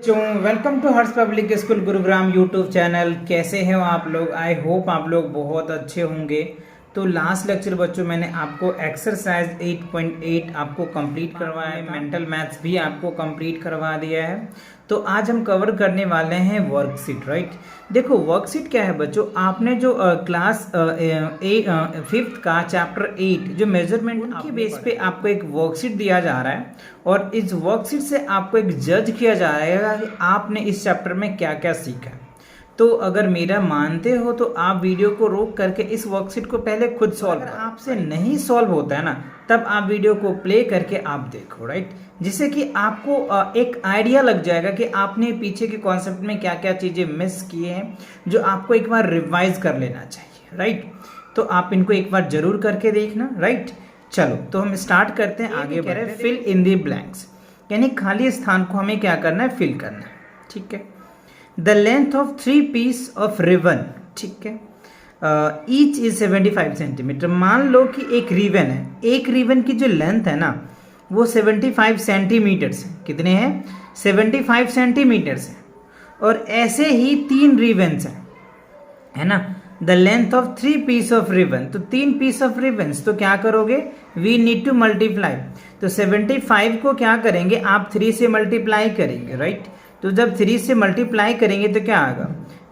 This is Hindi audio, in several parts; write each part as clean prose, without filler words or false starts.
बच्चों, welcome to Harsh public school Gurugram YouTube channel. कैसे हैं आप लोग? आई होप आप लोग बहुत अच्छे होंगे। तो लास्ट लेक्चर बच्चों मैंने आपको एक्सरसाइज 8.8 आपको कंप्लीट करवाया है, मेंटल मैथ्स भी आपको कंप्लीट करवा दिया है। तो आज हम कवर करने वाले हैं वर्कशीट, राइट। देखो वर्कशीट क्या है बच्चों, आपने जो क्लास 5th का चैप्टर 8 जो मेजरमेंट के बेस पे आपको एक वर्कशीट दिया जा रहा है और इस वर्कशीट से आपको एक जज किया जाएगा कि आपने इस चैप्टर में क्या क्या सीखा है। तो अगर मेरा मानते हो तो आप वीडियो को रोक करके इस वर्कशीट को पहले खुद सॉल्व करो। आपसे नहीं सॉल्व होता है ना, तब आप वीडियो को प्ले करके आप देखो, राइट, जिससे कि आपको एक आइडिया लग जाएगा कि आपने पीछे के कॉन्सेप्ट में क्या क्या चीजें मिस किए हैं जो आपको एक बार रिवाइज कर लेना चाहिए, राइट। तो आप इनको एक बार जरूर करके देखना, राइट। चलो तो हम स्टार्ट करते हैं। आगे कह रहे हैं फिल इन दी ब्लैंक्स, यानी खाली स्थान को हमें क्या करना है, फिल करना है, ठीक है। The length of 3 piece of ribbon, ठीक है, ईच इज 75 सेंटीमीटर। मान लो कि एक रिबन है, एक रिबन की जो लेंथ है ना वो 75 सेंटीमीटर्स है। कितने हैं? 75 सेंटीमीटर्स है। और ऐसे ही 3 रिबन्स है ना। The length of 3 piece of ribbon, तो 3 पीस ऑफ रिबन्स, तो क्या करोगे, वी नीड टू मल्टीप्लाई। तो 75 को क्या करेंगे आप 3 से मल्टीप्लाई करेंगे, राइट। तो जब 3 से मल्टीप्लाई करेंगे तो क्या आएगा,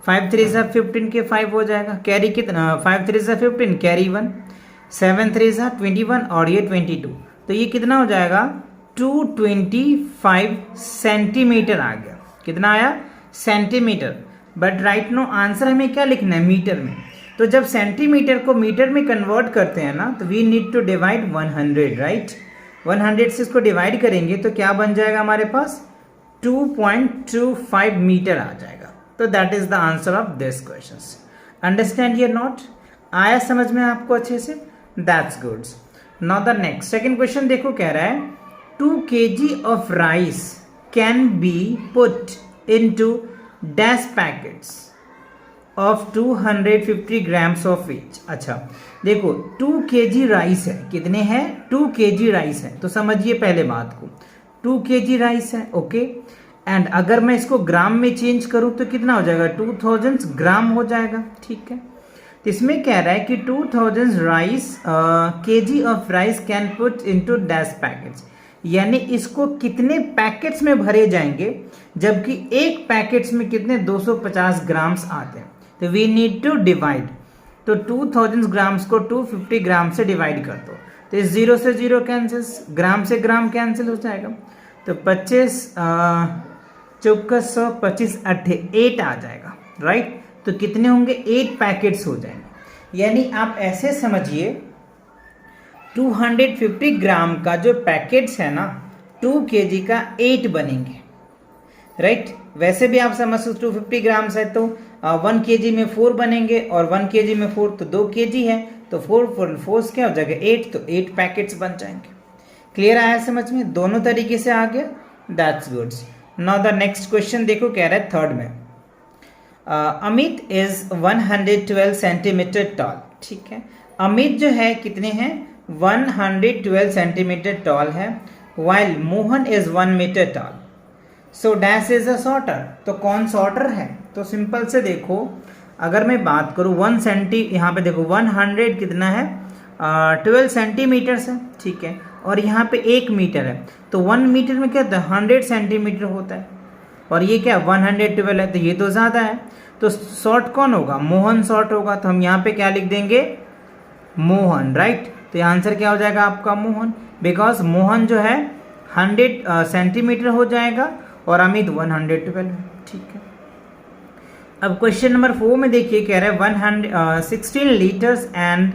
5 3 15 के 5 हो जाएगा। कैरी कितना, 5 3 15, कैरी 1, 7 3 21 और ये 22, तो ये कितना हो जाएगा 225 सेंटीमीटर आ गया। कितना आया, centimetre. But right no answer हमें क्या लिखना है, मीटर में। तो जब सेंटीमीटर को मीटर में कन्वर्ट करते हैं ना तो we need to divide 100, right. 100 से इसको डिवाइड करेंगे तो क्या बन जाएगा हमारे पास, 2.25 मीटर आ जाएगा। तो that is the answer of this question. Understand या नॉट? आया समझ में आपको अच्छे से? That's good. Now the next second question देखो, कह रहा है 2 kg of rice can be put into dash packets of 250 grams of each. अच्छा देखो 2 kg राइस है, कितने हैं, 2 kg राइस है। तो समझिए पहले बात को, 2 kg राइस है, ओके। एंड अगर मैं इसको ग्राम में चेंज करूं तो कितना हो जाएगा, 2000 ग्राम हो जाएगा, ठीक है। तो इसमें कह रहा है कि 2000 rice kg of rice can put into dash packets, यानी इसको कितने पैकेट्स में भरे जाएंगे, जबकि एक पैकेट्स में कितने 250 ग्राम्स आते हैं। तो वी नीड टू डिवाइड। तो 2000 ग्राम्स को 250 ग्राम से डिवाइड कर दो, तो इस 0 से 0 कैंसिल, ग्राम से ग्राम कैंसिल हो जाएगा। तो 25 चौकस 25 8 आ जाएगा, राइट। तो कितने होंगे, 8 पैकेट्स हो जाएंगे। यानी आप ऐसे समझिए 250 ग्राम का जो पैकेट्स है ना 2 kg का 8 बनेंगे, राइट। वैसे भी आप समझ सकते 250 ग्राम है तो 1 kg में 4 बनेंगे और 1 kg में 4 तो 2 kg है, तो 4 क्या हो जाएगा 8, तो 8 पैकेट्स बन जाएंगे। क्लियर आया समझ में? दोनों तरीके से आ गया, that's good. Now the next question देखो, कह रहा है थर्ड में अमित इज 112 सेंटीमीटर टॉल, ठीक है। अमित जो है कितने हैं, 112 सेंटीमीटर टॉल है, while Mohan is 1 metre tall. So dash is a shorter, तो कौन शॉर्टर है? तो सिंपल से देखो, अगर मैं बात करूं 1 सेंटी, यहाँ पे देखो 100 कितना है 12 सेंटीमीटर्स है, ठीक है। और यहाँ पे 1 मीटर है, तो 1 मीटर में क्या होता है 100 सेंटीमीटर होता है, और ये क्या 112 है, तो ये तो ज्यादा है। तो शॉर्ट कौन होगा, मोहन शॉर्ट होगा। तो हम यहाँ पे क्या लिख देंगे, मोहन, राइट। तो आंसर क्या हो जाएगा आपका, मोहन, बिकॉज मोहन जो है 100 सेंटीमीटर हो जाएगा और अमित 112 है, ठीक है। अब क्वेश्चन नंबर 4 में देखिए, कह रहा है 16 लीटर्स एंड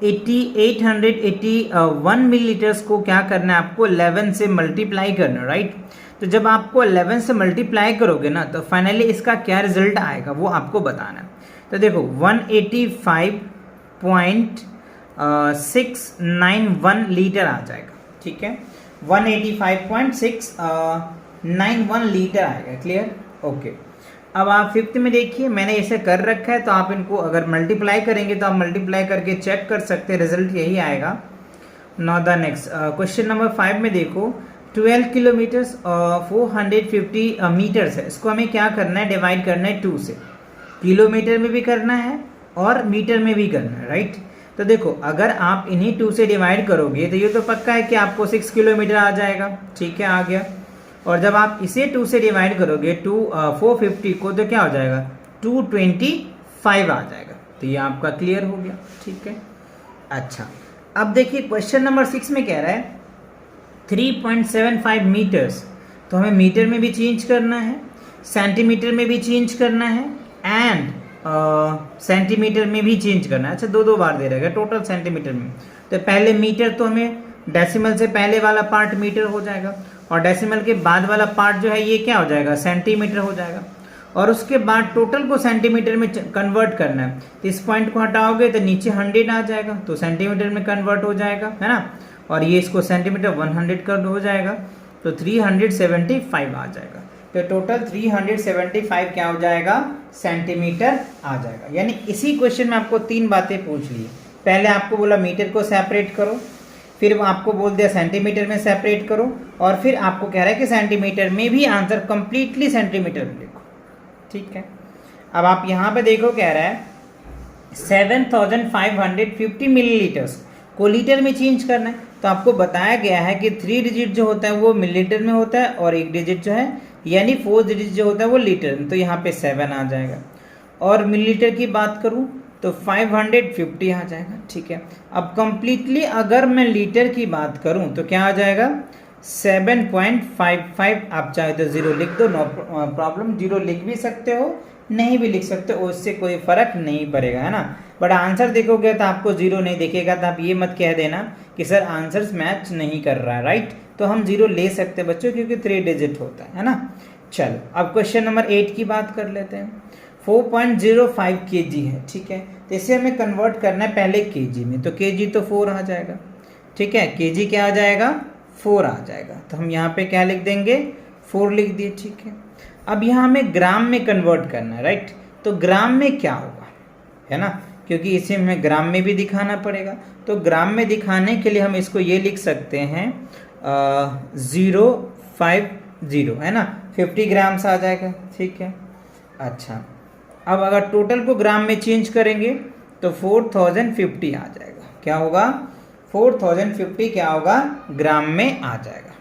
881 मिलीलीटर्स को क्या करना है आपको, 11 से मल्टीप्लाई करना, राइट। तो जब आपको 11 से मल्टीप्लाई करोगे ना तो फाइनली इसका क्या रिजल्ट आएगा वो आपको बताना है। तो देखो 185.691 लीटर आ जाएगा, ठीक है। 185.691 लीटर आएगा, क्लियर, ओके। अब आप 5th में देखिए, मैंने इसे कर रखा है, तो आप इनको अगर मल्टीप्लाई करेंगे तो आप मल्टीप्लाई करके चेक कर सकते हैं, रिजल्ट यही आएगा। Now the next question number 5 में देखो, 12 किलोमीटर्स 450 मीटर्स है, इसको हमें क्या करना है, डिवाइड करना है 2 से। किलोमीटर में भी करना है और मीटर में भी करना है, राइट। तो देखो अगर आप इन्हीं 2 से डिवाइड करोगे तो ये तो पक्का है कि आपको 6 किलोमीटर आ जाएगा, ठीक है, आ गया। और जब आप इसे 2 से डिवाइड करोगे 450 को, तो क्या हो जाएगा, 225 आ जाएगा। तो ये आपका क्लियर हो गया, ठीक है। अच्छा, अब देखिए क्वेश्चन नंबर 6 में कह रहा है 3.75 मीटर्स, तो हमें मीटर में भी चेंज करना है, सेंटीमीटर में भी चेंज करना है एंड सेंटीमीटर में भी चेंज करना है। अच्छा, 2 बार दे रहेगा टोटल सेंटीमीटर में। तो पहले मीटर, तो हमें डेसिमल से पहले वाला पार्ट मीटर हो जाएगा और डेसिमल के बाद वाला पार्ट जो है ये क्या हो जाएगा, सेंटीमीटर हो जाएगा। और उसके बाद टोटल को सेंटीमीटर में कन्वर्ट करना है। तो इस पॉइंट को हटाओगे तो नीचे 100 आ जाएगा, तो सेंटीमीटर में कन्वर्ट हो जाएगा, है ना। और ये इसको सेंटीमीटर 100 कर हो जाएगा, तो 375 आ जाएगा। तो टोटल 375 क्या हो जाएगा, सेंटीमीटर आ जाएगा। यानी इसी क्वेश्चन में आपको 3 बातें पूछ ली। पहले आपको बोला मीटर को सेपरेट करो, फिर आपको बोल दिया सेंटीमीटर में सेपरेट करो, और फिर आपको कह रहा है कि सेंटीमीटर में भी आंसर कंप्लीटली सेंटीमीटर में लिखो, ठीक है। अब आप यहाँ पे देखो, कह रहा है 7550 मिलीलीटर्स को लीटर में चेंज करना है। तो आपको बताया गया है कि 3 डिजिट जो होता है वो मिलीलीटर में होता है और 1 डिजिट जो है यानी 4 डिजिट जो होता है वो लीटर में, तो यहाँ पे 7 आ जाएगा। और मिलीलीटर की बात करूँ तो 550 आ जाएगा, ठीक है। अब कंप्लीटली अगर मैं लीटर की बात करूं तो क्या आ जाएगा, 7.55। आप चाहे तो 0 लिख दो, नो प्रॉब्लम, 0 लिख भी सकते हो, नहीं भी लिख सकते हो, उससे कोई फर्क नहीं पड़ेगा, है ना। बट आंसर देखोगे तो आपको 0 नहीं दिखेगा, तो आप ये मत कह देना कि सर आंसर्स मैच नहीं कर रहा है, राइट। तो हम 0 ले सकते हैं बच्चों, क्योंकि 3 डिजिट होता है ना। चलो अब क्वेश्चन नंबर 8 की बात कर लेते हैं। 4.05 kg है, ठीक है। तो इसे हमें कन्वर्ट करना है पहले केजी में, तो केजी तो 4 आ जाएगा, ठीक है। केजी क्या आ जाएगा, 4 आ जाएगा। तो हम यहाँ पे क्या लिख देंगे, 4 लिख दिए, ठीक है। अब यहाँ हमें ग्राम में कन्वर्ट करना है, राइट। तो ग्राम में क्या होगा, है ना, क्योंकि इसे हमें ग्राम में भी दिखाना पड़ेगा। तो ग्राम में दिखाने के लिए हम इसको ये लिख सकते हैं 050, है ना, 50 ग्राम्स आ जाएगा, ठीक है। अच्छा, अब अगर टोटल को ग्राम में चेंज करेंगे तो 4050 आ जाएगा। क्या होगा, 4050 क्या होगा, ग्राम में आ जाएगा।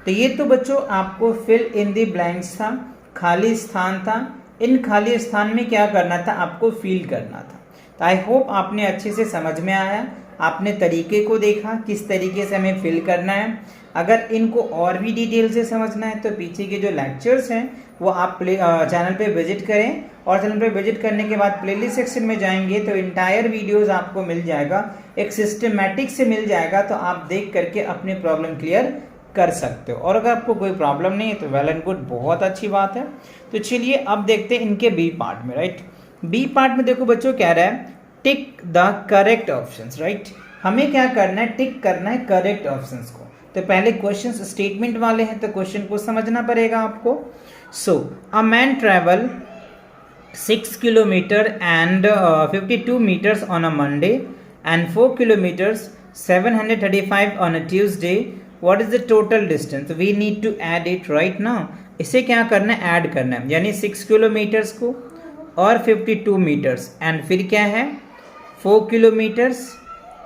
तो ये तो बच्चों आपको फिल इन दी ब्लैंक्स था, खाली स्थान था। इन खाली स्थान में क्या करना था, आपको फिल करना था। तो आई होप आपने अच्छे से समझ में आया, आपने तरीके को देखा किस तरीके से हमें फिल करना है। अगर इनको और भी डिटेल से समझना है तो पीछे के जो लेक्चर्स हैं वो आप चैनल पे विजिट करें, और चैनल पे विजिट करने के बाद प्लेलिस्ट सेक्शन में जाएंगे तो इंटायर वीडियोस आपको मिल जाएगा, एक सिस्टमेटिक से मिल जाएगा। तो आप देख करके अपनी प्रॉब्लम क्लियर कर सकते हो। और अगर आपको कोई प्रॉब्लम नहीं है तो वेल एंड गुड, बहुत अच्छी बात है। तो चलिए अब देखते हैं इनके बी पार्ट में, राइट। बी पार्ट में देखो बच्चों, कह रहा है tick the correct options, right. हमें क्या करना है, टिक करना है करेक्ट ऑप्शंस को। तो पहले क्वेश्चन स्टेटमेंट वाले हैं तो क्वेश्चन को समझना पड़ेगा आपको। So a man travel 6 kilometres and 52 meters on a Monday and 4 kilometers 735 on a Tuesday. What is the total distance? We need to add it right now. इसे क्या करना है, ऐड करना है, यानी 6 किलोमीटर्स को और 52 मीटर्स एंड फिर क्या है 4 किलोमीटर्स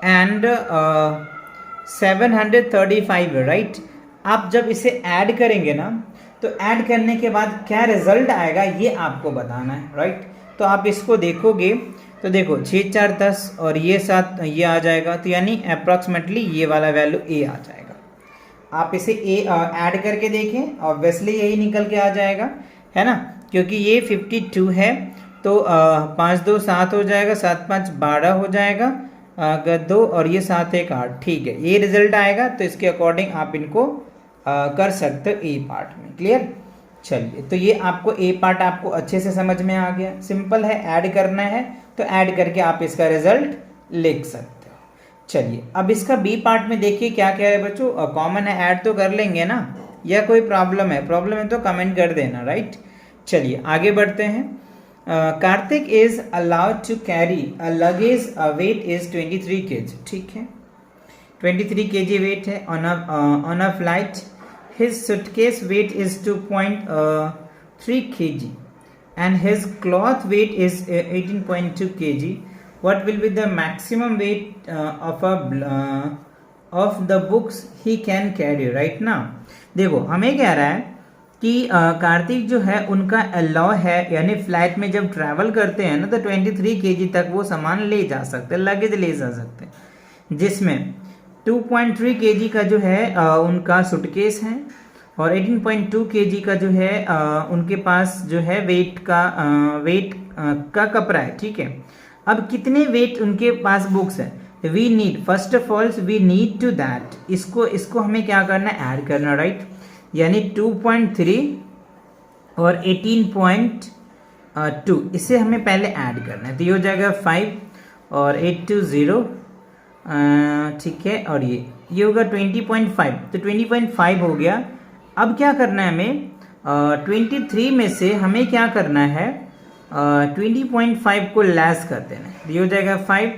एंड 735, राइट। आप जब इसे ऐड करेंगे ना तो ऐड करने के बाद क्या रिजल्ट आएगा ये आपको बताना है, राइट। तो आप इसको देखोगे तो देखो 6 4 10 और ये 7 ये आ जाएगा, तो यानी अप्रॉक्सीमेटली ये वाला वैल्यू ए आ जाएगा। आप इसे ए ऐड करके देखें, ऑब्वियसली यही निकल के आ जाएगा, है ना, क्योंकि ये 52 है तो 5 2 7 हो जाएगा, 7 5 12 हो जाएगा, 2 और ये 7 1 8, ठीक है, ये रिजल्ट आएगा। तो इसके अकॉर्डिंग आप इनको कर सकते हो ए पार्ट में, क्लियर। चलिए, तो ये आपको ए पार्ट आपको अच्छे से समझ में आ गया, सिंपल है, ऐड करना है तो ऐड करके आप इसका रिजल्ट लिख सकते हो। चलिए अब इसका बी पार्ट में देखिए क्या क्या है बच्चों, कॉमन है, ऐड तो कर लेंगे ना, या कोई प्रॉब्लम है तो कमेंट कर देना, राइट। चलिए आगे बढ़ते हैं। Kartik is allowed to carry a luggage weight is 23 kg, ठीक है, 23 kg वेट है on a flight. his suitcase weight is 2.3 kg and his cloth weight is 18.2 kg. What will be the maximum weight of the books he can carry right now? देखो हमें कह रहा है कि कार्तिक जो है उनका अलाउ है, यानी फ्लाइट में जब ट्रैवल करते हैं ना तो 23 kg तक वो सामान ले जा सकते हैं, लगेज ले जा सकते हैं, जिसमें 2.3 kg का जो है उनका सूटकेस है और 18.2 kg का जो है उनके पास जो है वेट का कपड़ा है। ठीक है, अब कितने वेट उनके पास बुक्स है? We need, first of all we need to that, इसको हमें क्या करना है? ऐड करना, राइट? यानी 2.3 और 18.2 इसे हमें पहले ऐड करना है, तो ये हो जाएगा 5 और 820, ठीक है, और ये होगा 20.5, तो 20.5 हो गया। अब क्या करना है हमें? 23 में से हमें क्या करना है? 20.5 को लेस कर देना है, ये हो जाएगा 5,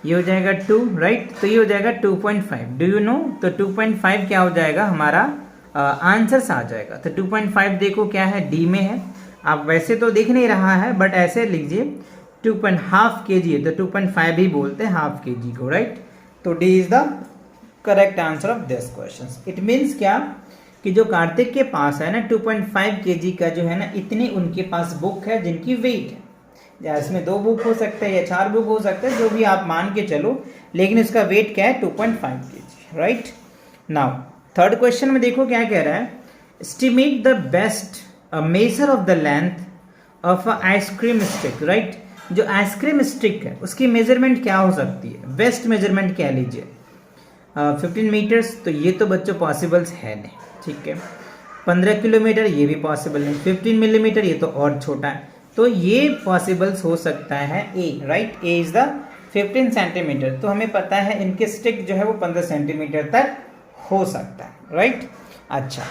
ये हो जाएगा 2, राइट? तो ये हो जाएगा 2.5, डू यू नो? तो 2.5 क्या हो जाएगा? हमारा आंसर्स आ जाएगा। तो 2.5 देखो क्या है, डी में है, आप वैसे तो दिख नहीं रहा है बट ऐसे लीजिए 2.5 kg है तो 2.5 ही बोलते हैं हाफ kg को, राइट? तो D is the correct answer of this question. It means क्या कि जो कार्तिक के पास है ना 2.5 kg का जो है ना, इतनी उनके पास बुक है जिनकी वेट है, या इसमें 2 बुक हो सकते हैं या 4 बुक हो सकते हैं, जो भी आप मान के चलो, लेकिन उसका वेट क्या है? 2.5 kg, right? Now third question में देखो क्या कह रहा है, estimate the best measure of the length of a ice cream stick, right? जो आइसक्रीम स्टिक है उसकी मेजरमेंट क्या हो सकती है? बेस्ट मेजरमेंट क्या लीजिए? 15 मीटर्स, तो ये तो बच्चों पॉसिबल्स है नहीं, ठीक है। 15 किलोमीटर ये भी पॉसिबल नहीं, 15 मिलीमीटर ये तो और छोटा है, तो ये पॉसिबल्स हो सकता है A, right? A is the 15 centimetres, तो हमें पता है इनके स्टिक जो है वो 15 सेंटीमीटर तक हो सकता है, राइट? अच्छा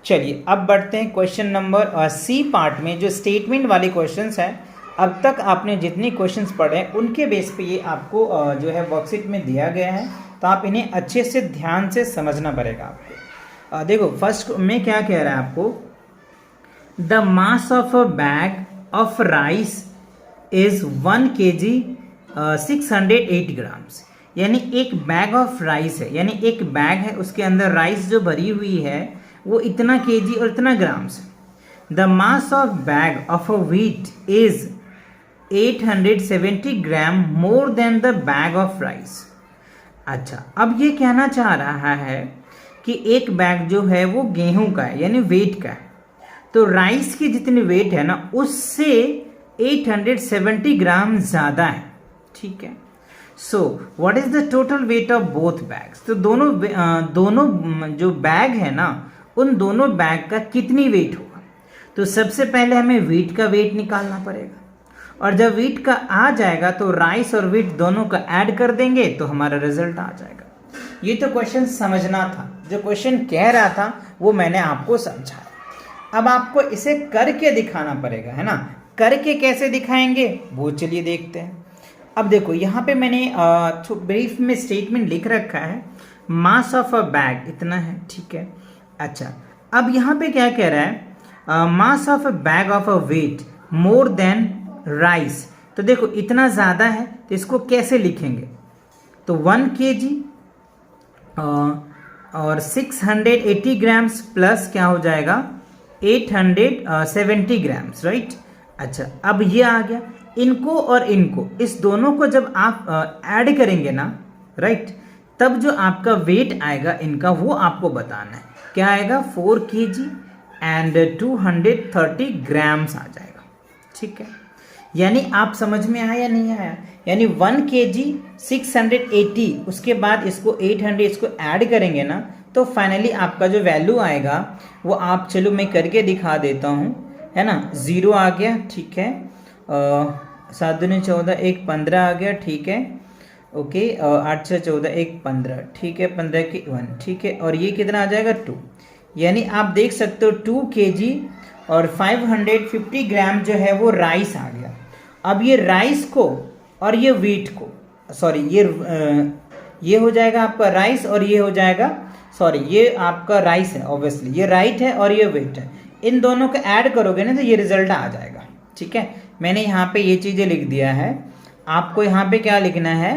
चलिए अब बढ़ते हैं क्वेश्चन नंबर सी पार्ट में, जो स्टेटमेंट वाले क्वेश्चंस हैं। अब तक आपने जितने क्वेश्चंस पढ़े हैं उनके बेस पे ये आपको जो है वर्कशीट में दिया गया है, तो आप इन्हें अच्छे से ध्यान से समझना पड़ेगा आपको। देखो फर्स्ट में क्या कह रहा है आपको, the mass of a bag of rice is 1 kg 608 grams, यानी एक बैग ऑफ राइस है, यानी एक बैग है उसके अंदर राइस जो भरी हुई है वो इतना केजी और इतना grams. The mass of bag of a wheat is 870 gram more than the bag of rice. अच्छा अब ये कहना चाह रहा है कि एक बैग जो है वो गेहूं का है, यानी वेट का है, तो राइस की जितनी वेट है ना उससे 870 ग्राम ज़्यादा है, ठीक है। So what is the total weight of both bags, तो दोनों जो बैग है ना उन दोनों बैग का कितनी वेट होगा? तो सबसे पहले हमें व्हीट का वेट निकालना पड़ेगा, और जब व्हीट का आ जाएगा तो राइस और व्हीट दोनों का ऐड कर देंगे तो हमारा रिजल्ट आ जाएगा। ये तो क्वेश्चन समझना था, जो क्वेश्चन कह रहा था वो मैंने आपको समझाया। अब आपको इसे करके दिखाना पड़ेगा, है ना? करके कैसे दिखाएंगे वो चलिए देखते हैं। अब देखो यहाँ पे मैंने ब्रीफ में स्टेटमेंट लिख रखा है, मास ऑफ अ बैग इतना है, ठीक है। अच्छा अब यहाँ पे क्या कह रहा है, mass of a bag of a weight more than rice, तो देखो इतना ज़्यादा है तो इसको कैसे लिखेंगे? तो 1 kg और 680 ग्राम्स प्लस क्या हो जाएगा 870 ग्राम्स, राइट? अच्छा अब ये आ गया, इनको और इनको, इस दोनों को जब आप ऐड करेंगे ना, राइट, तब जो आपका वेट आएगा इनका वो आपको बताना है। क्या आएगा? 4 kg एंड 230 ग्राम्स आ जाएगा, ठीक है। यानी आप समझ में आया या नहीं आया? यानी 1 kg 680, उसके बाद इसको 800 इसको ऐड करेंगे ना तो फाइनली आपका जो वैल्यू आएगा वो आप, चलो मैं करके दिखा देता हूँ, है ना? 0 आ गया, ठीक है, 7 दूनी 14, 1 15 आ गया, ठीक है, ओके, 8 से 14 1 15, ठीक है, 15 की 1, ठीक है, और ये कितना आ जाएगा 2। यानी आप देख सकते हो 2 kg और 550 ग्राम जो है वो राइस आ गया। अब ये राइस को और ये व्हीट को, सॉरी ये ये हो जाएगा आपका राइस और ये हो जाएगा, सॉरी ये आपका राइस है ऑब्वियसली, ये राइट है और ये वेट है, इन दोनों को ऐड करोगे ना तो ये रिजल्ट आ जाएगा। ठीक है, मैंने यहाँ पे ये चीज़ें लिख दिया है, आपको यहाँ पे क्या लिखना है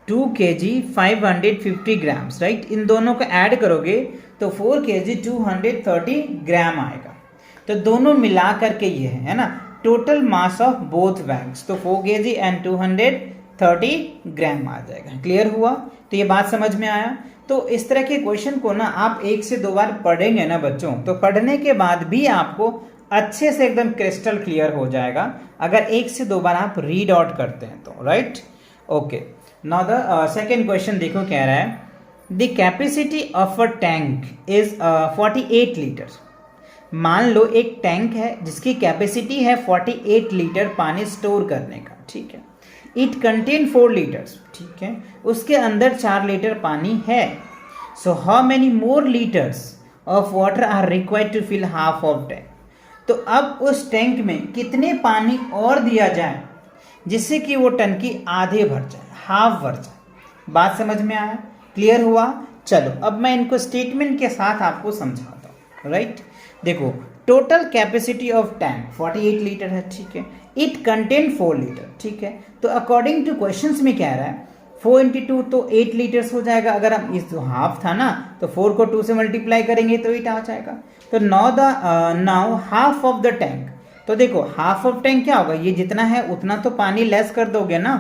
2 kg 550 ग्राम्स, राइट। इन दोनों को ऐड करोगे तो 4 kg 230 ग्राम आएगा। तो दोनों मिला करके ये है ना total mass of both bags, तो 4 kg एंड 230 ग्राम आ जाएगा। क्लियर हुआ? तो ये बात समझ में आया। तो इस तरह के क्वेश्चन को ना आप 1 से 2 बार पढ़ेंगे ना बच्चों, तो पढ़ने के बाद भी आपको अच्छे से एकदम क्रिस्टल क्लियर हो जाएगा अगर 1 से 2 बार आप रीड आउट करते हैं तो, right. Okay, now the second question देखो, कह रहा है the capacity of a tank is 48 litre. मान लो एक टैंक है जिसकी कैपेसिटी है 48 लीटर पानी स्टोर करने का, ठीक है। इट कंटेन 4 लीटर्स, ठीक है, उसके अंदर 4 लीटर पानी है। So how many more litres of water are required to fill half of tank. तो अब उस टैंक में कितने पानी और दिया जाए जिससे कि वो टंकी आधे भर जाए, हाफ भर जाए। बात समझ में आया? क्लियर हुआ? चलो अब मैं इनको स्टेटमेंट के साथ आपको समझाता हूँ, राइट। देखो total capacity of tank 48 litre है, ठीक है। इट कंटेन 4 लीटर, ठीक है। तो अकॉर्डिंग टू क्वेश्चंस में कह रहा है 4 × 2 तो 8 लीटर्स हो जाएगा। अगर हम इस हाफ था ना तो 4 को 2 से मल्टीप्लाई करेंगे तो 8 आ जाएगा। तो now half of the tank, तो देखो हाफ ऑफ टैंक क्या होगा, ये जितना है उतना तो पानी लेस कर दोगे ना,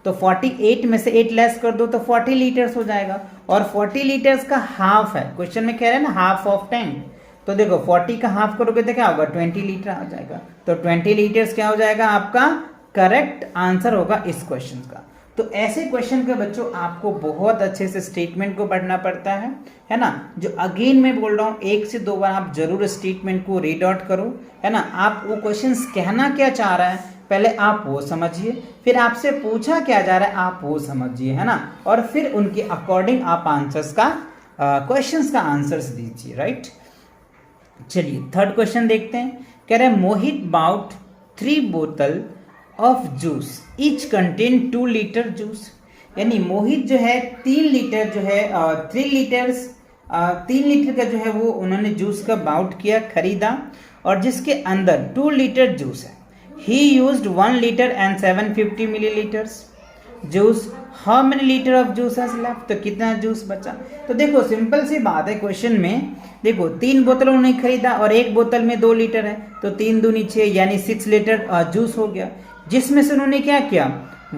तो 48 में से 8 लेस कर दो तो 40 लीटर्स हो जाएगा। और 40 लीटर्स का हाफ है, क्वेश्चन में कह रहे हैं ना हाफ ऑफ टैंक, तो देखो 40 का हाफ करोगे तो क्या होगा 20 लीटर आ जाएगा। तो 20 लीटर्स क्या हो जाएगा, आपका करेक्ट आंसर होगा इस क्वेश्चन का। तो ऐसे क्वेश्चन के बच्चों आपको बहुत अच्छे से स्टेटमेंट को पढ़ना पड़ता है ना। जो अगेन मैं बोल रहा हूँ 1 से 2 बार आप जरूर स्टेटमेंट को रीड आउट करो, है ना। आप वो क्वेश्चंस कहना क्या चाह रहा है पहले आप वो समझिए, फिर आपसे पूछा क्या जा रहा है आप वो समझिए, है ना। और फिर उनके अकॉर्डिंग आप आंसर्स का क्वेश्चंस का आंसर्स दीजिए, राइट। चलिए थर्ड क्वेश्चन देखते हैं। कह रहे हैं मोहित बाउट 3 बोतल of juice each contain 2 litre juice. यानी मोहित जो है 3 लीटर जो है 3 लीटर का जो है वो उन्होंने जूस का बाउट किया, खरीदा, और जिसके अंदर 2 लीटर जूस है। He used 1 litre and 750 millilitres juice. How many litre of juice has left, तो कितना जूस बचा। तो देखो सिंपल सी बात है, क्वेश्चन में देखो 3 बोतल उन्होंने खरीदा और एक बोतल में 2 लीटर है, तो 3 दूनी 6 यानी 6 लीटर जूस हो गया, जिसमें से उन्होंने क्या किया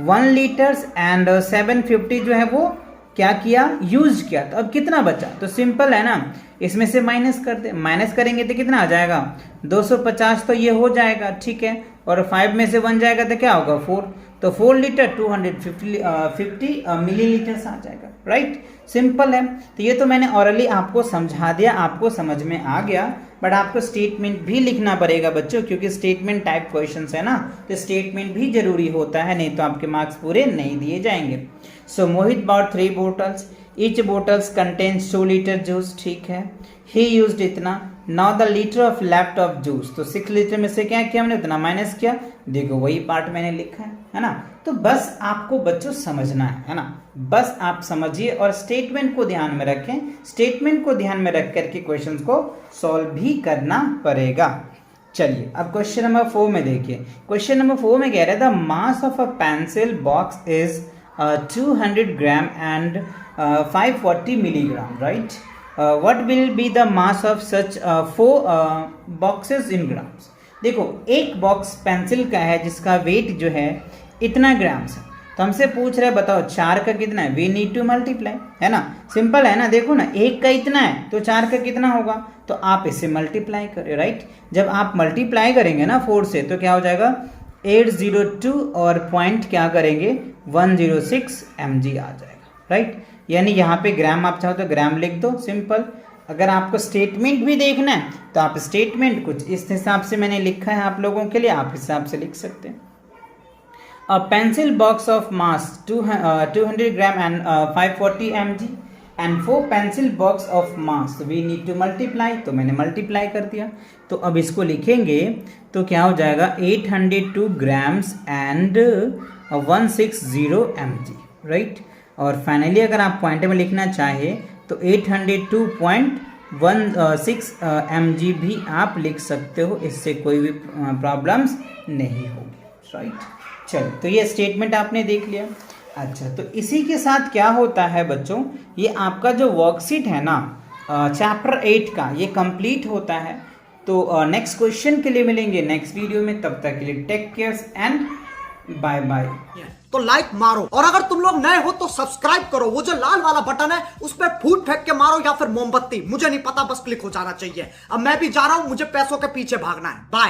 1 लीटर्स एंड 750 जो है वो क्या किया यूज किया। तो अब कितना बचा, तो सिंपल है ना, इसमें से माइनस कर दे, माइनस करेंगे तो कितना आ जाएगा 250, तो ये हो जाएगा, ठीक है। और 5 में से 1 जाएगा तो क्या होगा 4, तो 4 लीटर 250 मिलीलीटर्स आ जाएगा, राइट। सिंपल है। तो ये तो मैंने ऑरली आपको समझा दिया, आपको समझ में आ गया, बट आपको स्टेटमेंट भी लिखना पड़ेगा बच्चों, क्योंकि स्टेटमेंट टाइप क्वेश्चंस है ना, तो स्टेटमेंट भी जरूरी होता है, नहीं तो आपके मार्क्स पूरे नहीं दिए जाएंगे। So Mohit bought 3 bottles, each bottles contains 2 litre juice, ठीक है। ही यूज्ड इतना, now the litre of left of juice, तो 6 लीटर में से क्या किया हमने उतना माइनस किया, देखो वही पार्ट मैंने लिखा है ना। तो बस आपको बच्चों समझना है ना, बस आप समझिए और स्टेटमेंट को ध्यान में रखें, स्टेटमेंट को ध्यान में रख करके क्वेश्चंस को सॉल्व भी करना पड़ेगा। चलिए अब क्वेश्चन नंबर 4 में देखिए। क्वेश्चन नंबर 4 में कह रहा है the mass of a pencil box is 200 gram and 540 milligram, right. what will be the mass of such 4 boxes in grams। देखो एक बॉक्स पेंसिल का है जिसका वेट जो है इतना ग्राम्स है, तो हमसे पूछ रहे बताओ 4 का कितना है, वी नीड टू मल्टीप्लाई, है ना। सिंपल है ना, देखो ना 1 का इतना है तो 4 का कितना होगा, तो आप इसे मल्टीप्लाई करें, राइट। जब आप मल्टीप्लाई करेंगे ना 4 से तो क्या हो जाएगा 802 और पॉइंट क्या करेंगे 106 mg आ जाएगा, राइट। यानी यहाँ पे ग्राम आप चाहो तो ग्राम लिख दो, सिंपल। अगर आपको स्टेटमेंट भी देखना है तो आप स्टेटमेंट कुछ इस हिसाब से मैंने लिखा है आप लोगों के लिए, आप हिसाब से लिख सकते हैं। A pencil box of mass 200 gram and 540 mg and 4 pencil box of mass we need to multiply, तो मैंने मल्टीप्लाई कर दिया। तो अब इसको लिखेंगे तो क्या हो जाएगा 802 ग्राम्स एंड 160 mg, राइट। और फाइनली अगर आप पॉइंट में लिखना चाहे तो 802.16 mg भी आप लिख सकते हो, इससे कोई भी प्रॉब्लम्स नहीं होगी, राइट। चलो, तो ये स्टेटमेंट आपने देख लिया। अच्छा, तो इसी के साथ क्या होता है बच्चों, ये आपका जो वर्कशीट है ना चैप्टर 8 का, ये कंप्लीट होता है। तो नेक्स्ट क्वेश्चन के लिए मिलेंगे नेक्स्ट वीडियो में, तब तक के लिए take care and bye bye. तो लाइक मारो, और अगर तुम लोग नए हो तो सब्सक्राइब करो। वो जो लाल वाला बटन है उस पर फूट फेंक के मारो या फिर मोमबत्ती, मुझे नहीं पता, बस क्लिक हो जाना चाहिए। अब मैं भी जा रहा हूं, मुझे पैसों के पीछे भागना है। बाय।